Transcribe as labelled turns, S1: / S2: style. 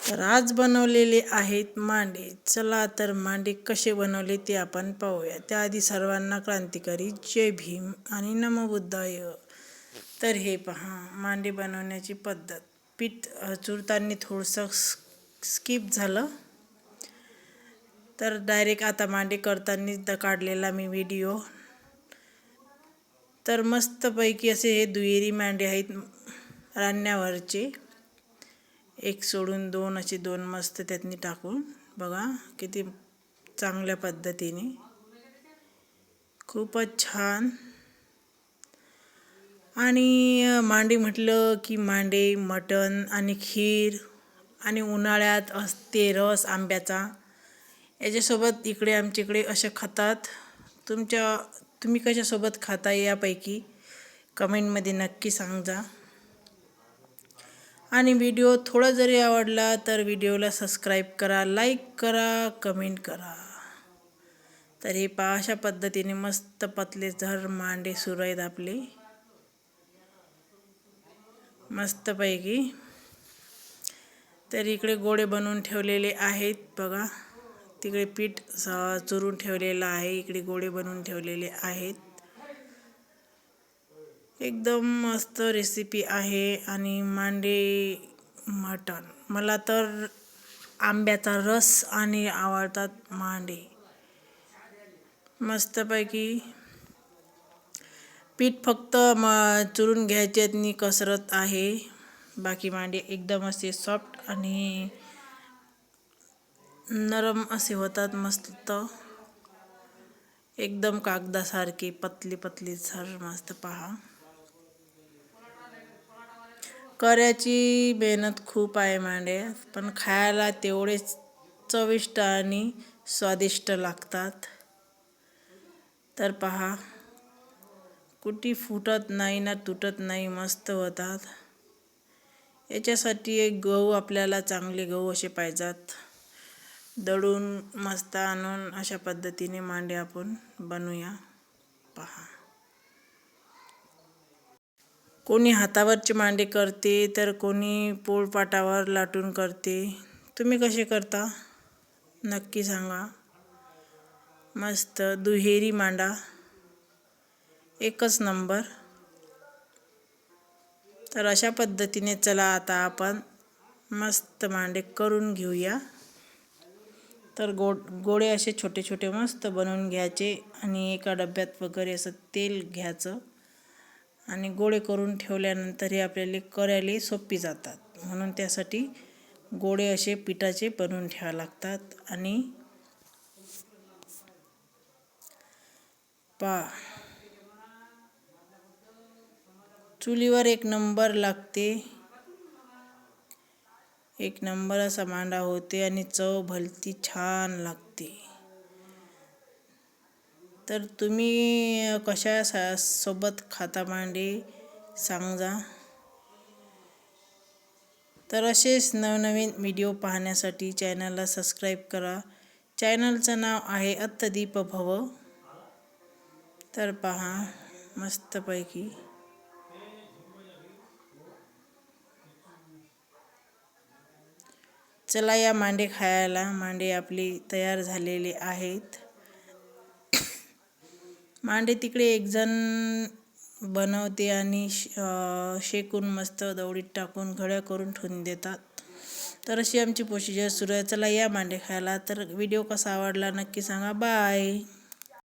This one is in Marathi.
S1: तर आज बनवलेले आहेत मांडे। चला तर मांडे कसे बनवले ते आपण पाहूया। त्याआधी सर्वांना क्रांतिकारी जय भीम आणि नमो बुद्धाय। तर हे पहा मांडे बनवण्याची पद्धत। पीठ चुरताना थोडंसं स्किप झालं, तर डायरेक्ट आता मांडे करताना काढलेला मी व्हिडिओ। तर मस्तपैकी असे हे दुहेरी मांडे आहेत रान्यावरचे, एक सोडून दोन असे दोन मस्त त्यातनी टाकून बघा किती चांगल्या पद्धतीने, खूपच छान। आणि मांडे म्हटलं की मांडे, मटण आणि खीर, आणि उन्हाळ्यात असते रस आंब्याचा, याच्यासोबत इकडे आमच्याकडे असे खातात। तुम्ही कशासोबत खाता यापैकी कमेंटमध्ये नक्की सांगा। आणि व्हिडिओ थोडा जरी आवडला तर व्हिडिओला सबस्क्राईब करा, लाईक करा, कमेंट करा। तर हे पहा अशा पद्धतीने मस्त पतले झर मांडे सुरू आहेत आपले मस्तपैकी। तर इकडे गोळे बनवून ठेवलेले आहेत बघा, तिकडे पीठ चुरून ठेवलेलं आहे, इकडे गोळे बनवून ठेवलेले आहेत। एकदम मस्त रेसिपी आहे। आणि मांडे मटण, मला तर आंब्याचा रस आणि आवडतात मांडे मस्तपैकी। पीठ फक्त चुरून घ्यायचे आणि कसरत आहे, बाकी मांडे एकदम असे सॉफ्ट आणि नरम असे होतात मस्त, एकदम कागदासारखे पतली पतली झर मस्त पहा। करायची मेहनत खूप आहे मांडे, पण खायला तेवढेच चविष्ट आणि स्वादिष्ट लागतात। तर पहा कुठे फुटत नाही ना तुटत नाही, मस्त होतात। याच्यासाठी एक गहू आपल्याला चांगले गहू असे पाहिजेत, दळून मस्त आणून अशा पद्धतीने मांडे आपण बनवूया पहा। कोणी हातावरचे मांडे करते तर कोणी पोळपाटावर लाटून करते, तुम्ही कसे करता नक्की सांगा। मस्त दुहेरी मांडा एकच नंबर। तर अशा पद्धतीने चला आता आपण मस्त मांडे करून घेऊया। तर गोळे असे छोटे छोटे मस्त बनवून घ्यायचे, आणि एका डब्यात वगैरे असं तेल घ्यायचं, आणि गोळे करून ठेवल्यानंतर हे आपल्याला करायला सोपी जातात, म्हणून त्यासाठी गोळे असे पिठाचे बनवून ठेवावे लागतात। आणि चुलीवर एक नंबर लागते, एक नंबर असा मांडा होते आणि चव भलती छान लागते। तर तुम्ही कशा सोबत खाता मांडे सांगा। तर असेच नवनवीन व्हिडिओ पाहण्यासाठी चॅनलला सबस्क्राईब करा। चॅनलचं नाव आहे अत्तदीप भव। तर पहा मस्तपैकी चला या मांडे खायला। मांडे आपली तयार झालेले आहेत। मांडे तिकडे एक जण बनवते आणि शेकून मस्त दवडीत टाकून घड्या करून ठेवून देतात। तर अशी आमची प्रोसिजर सुरू आहे। चला या मांडे खायला। तर व्हिडिओ कसा आवडला नक्की सांगा। बाय।